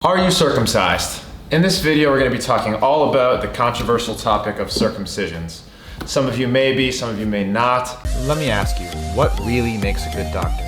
Are you circumcised? In this video, we're going to be talking all about the controversial topic of circumcisions. Some of you may be, some of you may not. Let me ask you, what really makes a good doctor?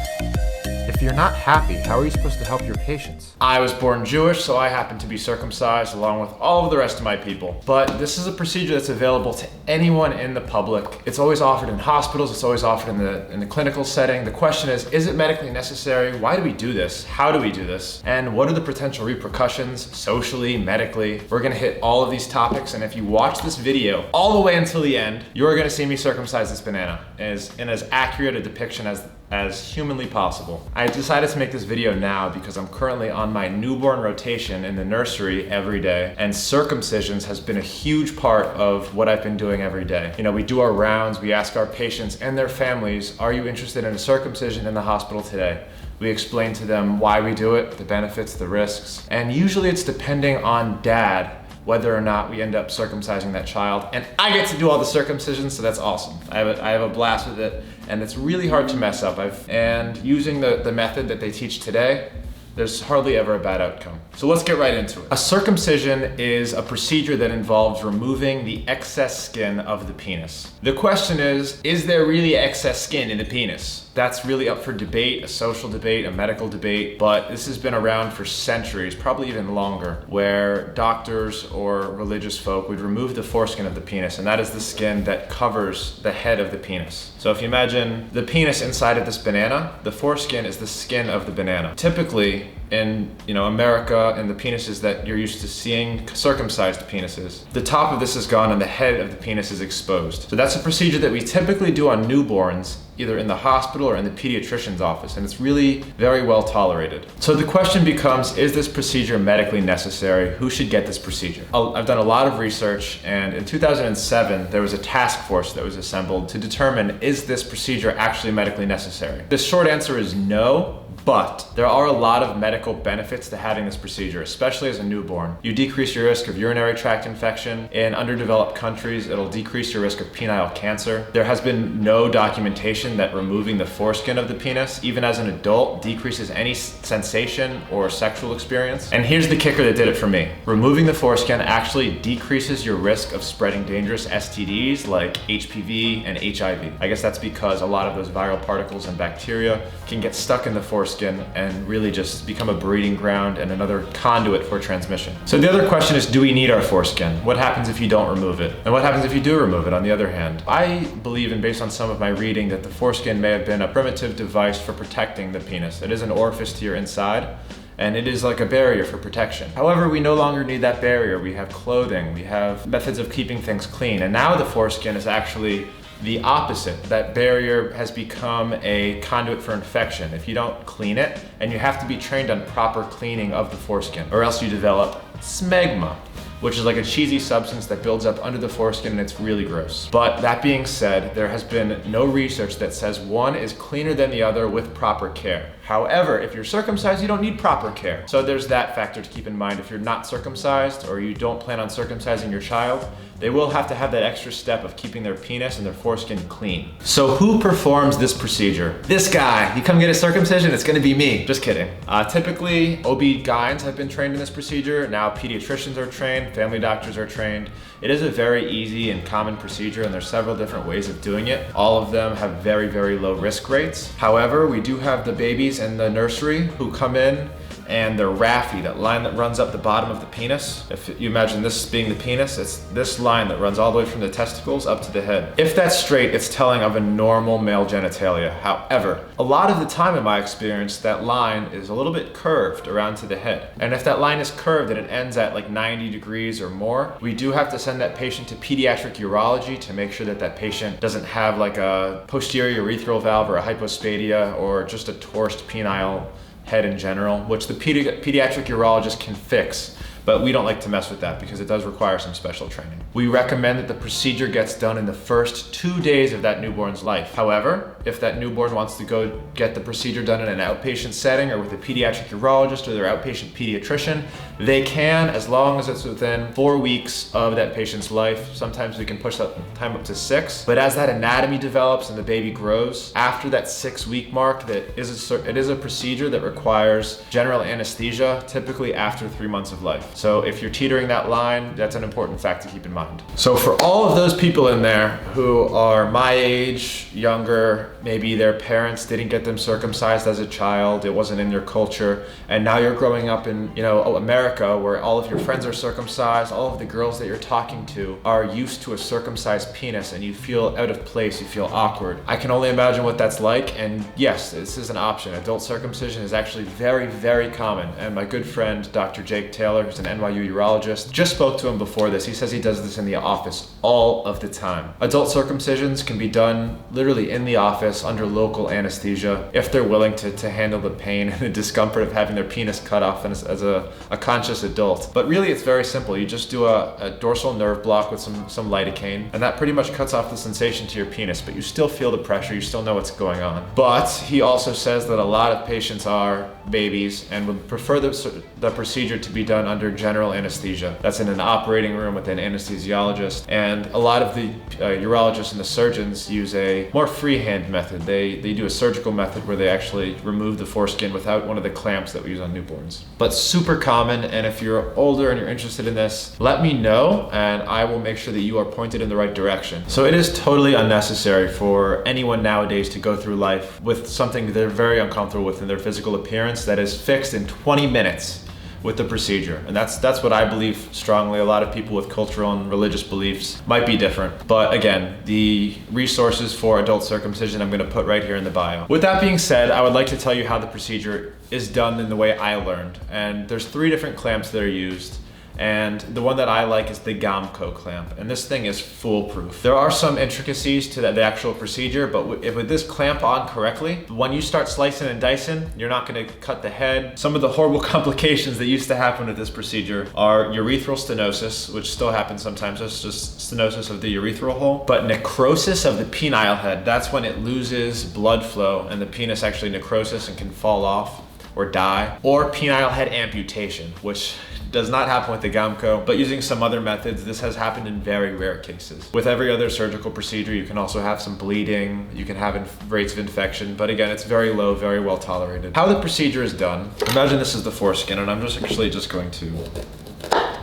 If you're not happy, how are you supposed to help your patients? I was born Jewish, so I happen to be circumcised along with all of the rest of my people. But this is a procedure that's available to anyone in the public. It's always offered in hospitals, it's always offered in the clinical setting. The question is it medically necessary? Why do we do this? How do we do this? And what are the potential repercussions, socially, medically? We're gonna hit all of these topics, and if you watch this video all the way until the end, you're gonna see me circumcise this banana in as accurate a depiction as humanly possible. I decided to make this video now because I'm currently on my newborn rotation in the nursery every day, and circumcisions has been a huge part of what I've been doing every day. You know, we do our rounds, we ask our patients and their families, are you interested in a circumcision in the hospital today? We explain to them why we do it, the benefits, the risks, and usually it's depending on dad whether or not we end up circumcising that child. And I get to do all the circumcisions, so that's awesome. I have a blast with it, and it's really hard to mess up. And using the method that they teach today, there's hardly ever a bad outcome. So let's get right into it. A circumcision is a procedure that involves removing the excess skin of the penis. The question is there really excess skin in the penis? That's really up for debate, a social debate, a medical debate, but this has been around for centuries, probably even longer, where doctors or religious folk would remove the foreskin of the penis, and that is the skin that covers the head of the penis. So if you imagine the penis inside of this banana, the foreskin is the skin of the banana. Typically, in America and the penises that you're used to seeing, circumcised penises, the top of this is gone and the head of the penis is exposed. So that's a procedure that we typically do on newborns, either in the hospital or in the pediatrician's office, and it's really very well tolerated. So the question becomes, is this procedure medically necessary? Who should get this procedure? I've done a lot of research, and in 2007, there was a task force that was assembled to determine, is this procedure actually medically necessary? The short answer is no. But there are a lot of medical benefits to having this procedure, especially as a newborn. You decrease your risk of urinary tract infection. In underdeveloped countries, it'll decrease your risk of penile cancer. There has been no documentation that removing the foreskin of the penis, even as an adult, decreases any sensation or sexual experience. And here's the kicker that did it for me. Removing the foreskin actually decreases your risk of spreading dangerous STDs like HPV and HIV. I guess that's because a lot of those viral particles and bacteria can get stuck in the foreskin and really just become a breeding ground and another conduit for transmission. So the other question is, do we need our foreskin? What happens if you don't remove it? And what happens if you do remove it, on the other hand? I believe, and based on some of my reading, that the foreskin may have been a primitive device for protecting the penis. It is an orifice to your inside, and it is like a barrier for protection. However, we no longer need that barrier. We have clothing, we have methods of keeping things clean, and now the foreskin is actually the opposite. That barrier has become a conduit for infection if you don't clean it, and you have to be trained on proper cleaning of the foreskin, or else you develop smegma, which is like a cheesy substance that builds up under the foreskin, and it's really gross. But that being said, there has been no research that says one is cleaner than the other with proper care. However, if you're circumcised, you don't need proper care. So there's that factor to keep in mind. If you're not circumcised, or you don't plan on circumcising your child, they will have to have that extra step of keeping their penis and their foreskin clean. So who performs this procedure? This guy. You come get a circumcision, it's gonna be me. Just kidding. Typically, OB-GYNs have been trained in this procedure. Now pediatricians are trained, family doctors are trained. It is a very easy and common procedure, and there's several different ways of doing it. All of them have very, very low risk rates. However, we do have the babies in the nursery who come in, and the raphe, that line that runs up the bottom of the penis. If you imagine this being the penis, it's this line that runs all the way from the testicles up to the head. If that's straight, it's telling of a normal male genitalia. However, a lot of the time in my experience, that line is a little bit curved around to the head. And if that line is curved and it ends at like 90 degrees or more, we do have to send that patient to pediatric urology to make sure that that patient doesn't have like a posterior urethral valve or a hypospadia or just a torsed penile head in general, which the pediatric urologist can fix, but we don't like to mess with that because it does require some special training. We recommend that the procedure gets done in the first 2 days of that newborn's life. However, if that newborn wants to go get the procedure done in an outpatient setting or with a pediatric urologist or their outpatient pediatrician, they can, as long as it's within 4 weeks of that patient's life. Sometimes we can push that time up to 6. But as that anatomy develops and the baby grows, after that 6-week mark, it is a procedure that requires general anesthesia, typically after 3 months of life. So if you're teetering that line, that's an important fact to keep in mind. So for all of those people in there who are my age, younger, maybe their parents didn't get them circumcised as a child, it wasn't in your culture, and now you're growing up in, America, where all of your friends are circumcised, all of the girls that you're talking to are used to a circumcised penis, and you feel out of place, you feel awkward. I can only imagine what that's like, and yes, this is an option. Adult circumcision is actually very, very common, and my good friend, Dr. Jake Taylor, who's an NYU urologist, just spoke to him before this. He says he does this in the office all of the time. Adult circumcisions can be done literally in the office under local anesthesia if they're willing to handle the pain and the discomfort of having their penis cut off as a conscious adult. But really it's very simple. You just do a dorsal nerve block with some lidocaine, and that pretty much cuts off the sensation to your penis, but you still feel the pressure, you still know what's going on. But he also says that a lot of patients are babies and would prefer the procedure to be done under general anesthesia. That's in an operating room with an anesthesiologist, and a lot of the urologists and the surgeons use a more freehand method. They do a surgical method where they actually remove the foreskin without one of the clamps that we use on newborns. But super common, and if you're older and you're interested in this, let me know and I will make sure that you are pointed in the right direction. So it is totally unnecessary for anyone nowadays to go through life with something they're very uncomfortable with in their physical appearance that is fixed in 20 minutes with the procedure. And that's what I believe strongly. A lot of people with cultural and religious beliefs might be different. But again, the resources for adult circumcision I'm gonna put right here in the bio. With that being said, I would like to tell you how the procedure is done in the way I learned. And there's 3 different clamps that are used. And the one that I like is the Gamco clamp, and this thing is foolproof. There are some intricacies to the actual procedure, but with this clamp on correctly, when you start slicing and dicing, you're not gonna cut the head. Some of the horrible complications that used to happen with this procedure are urethral stenosis, which still happens sometimes. That's just stenosis of the urethral hole. But necrosis of the penile head, that's when it loses blood flow and the penis actually necrosis and can fall off or die. Or penile head amputation, which does not happen with the Gamco, but using some other methods, this has happened in very rare cases. With every other surgical procedure, you can also have some bleeding, you can have rates of infection, but again, it's very low, very well tolerated. How the procedure is done, imagine this is the foreskin, and I'm just going to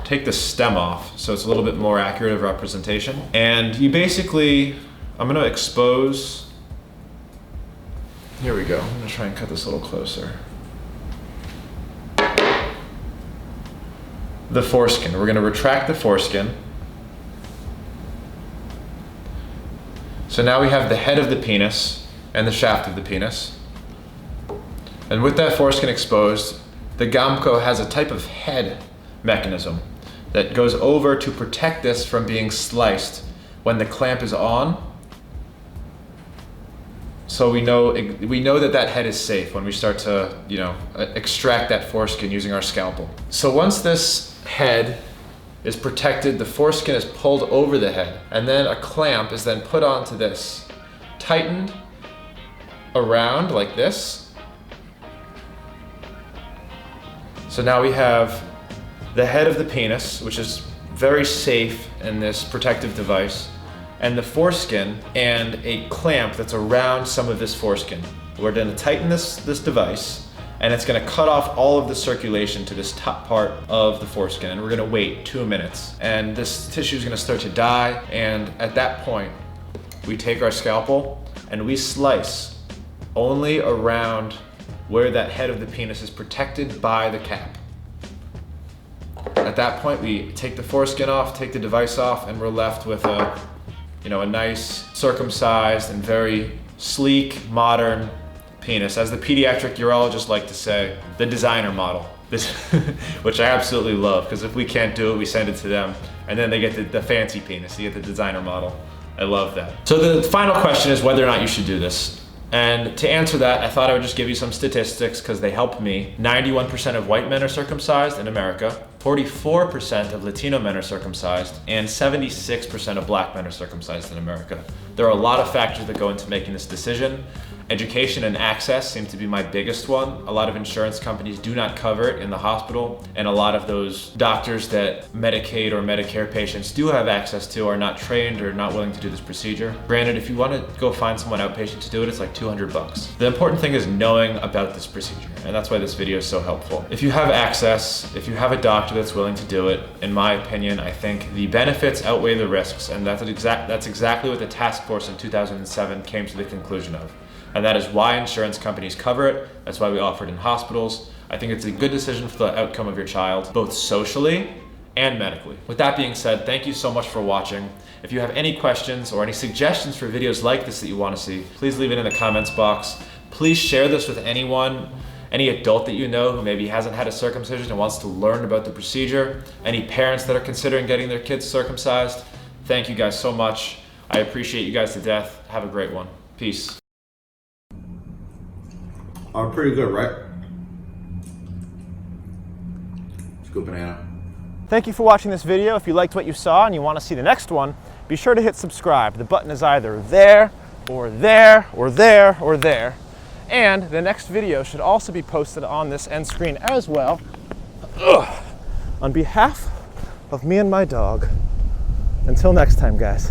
take the stem off so it's a little bit more accurate of representation. And you basically, I'm gonna expose, here we go, I'm gonna try and cut this a little closer. The foreskin. We're going to retract the foreskin. So now we have the head of the penis and the shaft of the penis. And with that foreskin exposed, the Gamco has a type of head mechanism that goes over to protect this from being sliced when the clamp is on. So we know that head is safe when we start to, extract that foreskin using our scalpel. So once this head is protected, the foreskin is pulled over the head, and then a clamp is then put onto this, tightened around like this. So now we have the head of the penis, which is very safe in this protective device, and the foreskin and a clamp that's around some of this foreskin. We're gonna tighten this device, and it's gonna cut off all of the circulation to this top part of the foreskin, and we're gonna wait 2 minutes. And this tissue is gonna start to die, and at that point, we take our scalpel and we slice only around where that head of the penis is protected by the cap. At that point, we take the foreskin off, take the device off, and we're left with a nice circumcised and very sleek, modern penis. As the pediatric urologists like to say, the designer model. This, which I absolutely love, because if we can't do it, we send it to them, and then they get the fancy penis, you get the designer model. I love that. So the final question is whether or not you should do this. And to answer that, I thought I would just give you some statistics because they help me. 91% of white men are circumcised in America, 44% of Latino men are circumcised, and 76% of black men are circumcised in America. There are a lot of factors that go into making this decision. Education and access seem to be my biggest one. A lot of insurance companies do not cover it in the hospital, and a lot of those doctors that Medicaid or Medicare patients do have access to are not trained or not willing to do this procedure. Granted, if you want to go find someone outpatient to do it, it's like $200. The important thing is knowing about this procedure, and that's why this video is so helpful. If you have access, if you have a doctor that's willing to do it, in my opinion, I think the benefits outweigh the risks, and that's exactly what the task force in 2007 came to the conclusion of. And that is why insurance companies cover it. That's why we offer it in hospitals. I think it's a good decision for the outcome of your child, both socially and medically. With that being said, thank you so much for watching. If you have any questions or any suggestions for videos like this that you want to see, please leave it in the comments box. Please share this with anyone, any adult that you know who maybe hasn't had a circumcision and wants to learn about the procedure, any parents that are considering getting their kids circumcised. Thank you guys so much. I appreciate you guys to death. Have a great one. Peace. Oh, pretty good, right? Scoop banana. Thank you for watching this video. If you liked what you saw and you want to see the next one, be sure to hit subscribe. The button is either there, or there, or there, or there. And the next video should also be posted on this end screen as well. On behalf of me and my dog, until next time, guys.